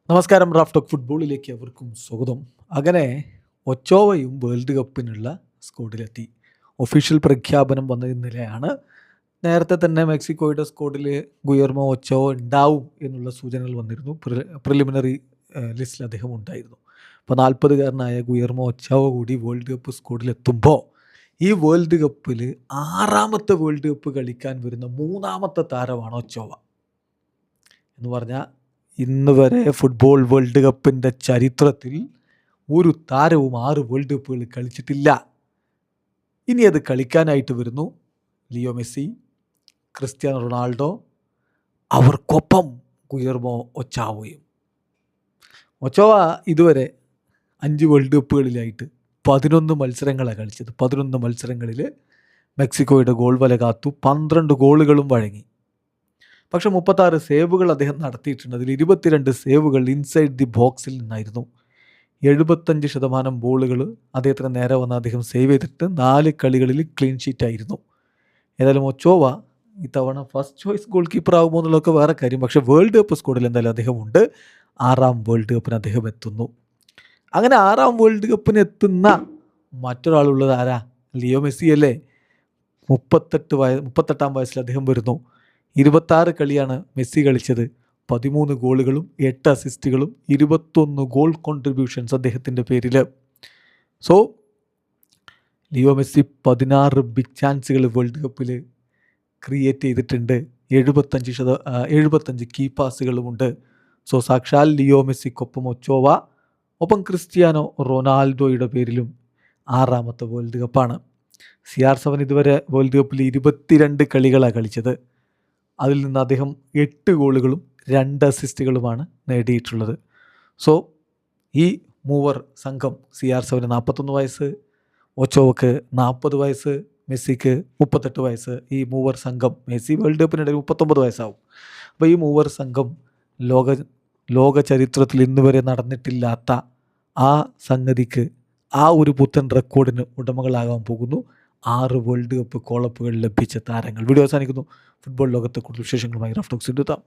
നമസ്കാരം. Raf talk ഫുട്ബോളിലേക്ക് അവർക്കും സ്വാഗതം. അങ്ങനെ ഒച്ചോവയും വേൾഡ് കപ്പിനുള്ള സ്ക്വാഡിലെത്തി. ഒഫീഷ്യൽ പ്രഖ്യാപനം വന്ന ഇന്നലെയാണ്. നേരത്തെ തന്നെ മെക്സിക്കോയുടെ സ്ക്വാഡിൽ ഗുയർമോ ഒച്ചോവ ഉണ്ടാവും എന്നുള്ള സൂചനകൾ വന്നിരുന്നു. പ്രിലിമിനറി ലിസ്റ്റിൽ അദ്ദേഹം ഉണ്ടായിരുന്നു. അപ്പോൾ 40കാരനായ ഗുയർമോ ഒച്ചോവ കൂടി വേൾഡ് കപ്പ് സ്ക്വാഡിലെത്തുമ്പോൾ ഈ വേൾഡ് കപ്പിൽ 6ാമത്തെ വേൾഡ് കപ്പ് കളിക്കാൻ വരുന്ന 3ാമത്തെ താരമാണ് ഒച്ചോവ. എന്ന് പറഞ്ഞാൽ ഇന്ന് വരെ ഫുട്ബോൾ വേൾഡ് കപ്പിൻ്റെ ചരിത്രത്തിൽ ഒരു താരവും 6 വേൾഡ് കപ്പുകൾ കളിച്ചിട്ടില്ല. ഇനി അത് കളിക്കാനായിട്ട് വരുന്നു ലിയോ മെസ്സി, ക്രിസ്ത്യാനോ റൊണാൾഡോ, അവർക്കൊപ്പം ഗുയർമോ ഒച്ചാവോയും. ഒച്ചോവ ഇതുവരെ 5 വേൾഡ് കപ്പുകളിലായിട്ട് 11 മത്സരങ്ങളാണ് കളിച്ചത്. 11 മത്സരങ്ങളിൽ മെക്സിക്കോയുടെ ഗോൾ വല കാത്തു, 12 ഗോളുകളും വഴങ്ങി. പക്ഷേ 36 സേവുകൾ അദ്ദേഹം നടത്തിയിട്ടുണ്ട്. അതിൽ 22 സേവുകൾ ഇൻസൈഡ് ദി ബോക്സിൽ നിന്നായിരുന്നു. 75% ബോളുകൾ അദ്ദേഹത്തിന് നേരെ വന്ന് അദ്ദേഹം സേവ് ചെയ്തിട്ട് 4 കളികളിൽ ക്ലീൻ ഷീറ്റായിരുന്നു. ഏതായാലും ഒച്ചോവ ഇത്തവണ ഫസ്റ്റ് ചോയ്സ് ഗോൾ കീപ്പർ ആകുമോ എന്നുള്ളതൊക്കെ വേറെ കാര്യം. പക്ഷേ വേൾഡ് കപ്പ് സ്ക്വാഡിൽ എന്തായാലും അദ്ദേഹം ഉണ്ട്. 6ാം വേൾഡ് കപ്പിന് അദ്ദേഹം എത്തുന്നു. അങ്ങനെ 6ാം വേൾഡ് കപ്പിന് എത്തുന്ന മറ്റൊരാളുള്ളത് ആരാ? ലിയോ മെസ്സി അല്ലേ. 38ാം വയസ്സിൽ അദ്ദേഹം വരുന്നു. 26 കളിയാണ് മെസ്സി കളിച്ചത്. 13 ഗോളുകളും 8 അസിസ്റ്റുകളും 21 ഗോൾ കോൺട്രിബ്യൂഷൻസ് അദ്ദേഹത്തിൻ്റെ പേരിൽ. സോ ലിയോ മെസ്സി 16 ബിഗ് ചാൻസുകൾ വേൾഡ് കപ്പിൽ ക്രിയേറ്റ് ചെയ്തിട്ടുണ്ട്. 75 കീ പാസുകളുമുണ്ട്. സോ സാക്ഷാൽ ലിയോ മെസ്സിക്കൊപ്പം ഒച്ചോവ, ഒപ്പം ക്രിസ്ത്യാനോ റൊണാൾഡോയുടെ പേരിലും 6ാമത്തെ വേൾഡ് കപ്പാണ്. CR7 ഇതുവരെ വേൾഡ് കപ്പിൽ 22 കളികളാണ് കളിച്ചത്. അതിൽ നിന്ന് അദ്ദേഹം 8 ഗോളുകളും 2 അസിസ്റ്റുകളുമാണ് നേടിയിട്ടുള്ളത്. സോ ഈ മൂവർ സംഘം, CR7 41 വയസ്സ്, ഒച്ചോവക്ക് 40 വയസ്സ്, മെസ്സിക്ക് 38 വയസ്സ്. ഈ മൂവർ സംഘം, മെസ്സി വേൾഡ് കപ്പിനിടയിൽ 39 വയസ്സാവും. അപ്പോൾ ഈ മൂവർ സംഘം ലോക ചരിത്രത്തിൽ ഇന്ന് വരെ നടന്നിട്ടില്ലാത്ത ആ സംഗതിക്ക്, ആ ഒരു പുത്തൻ റെക്കോർഡിന് ഉടമകളാകാൻ പോകുന്നു 6 വേൾഡ് കപ്പ് കോളപ്പുകൾ ലഭിച്ച താരങ്ങൾ. വീഡിയോ അവസാനിക്കുന്നു. ഫുട്ബോൾ ലോകത്തെ കൂടുതൽ വിശേഷങ്ങളുമായി റാഫ് ടോക്സിൽ എത്താം.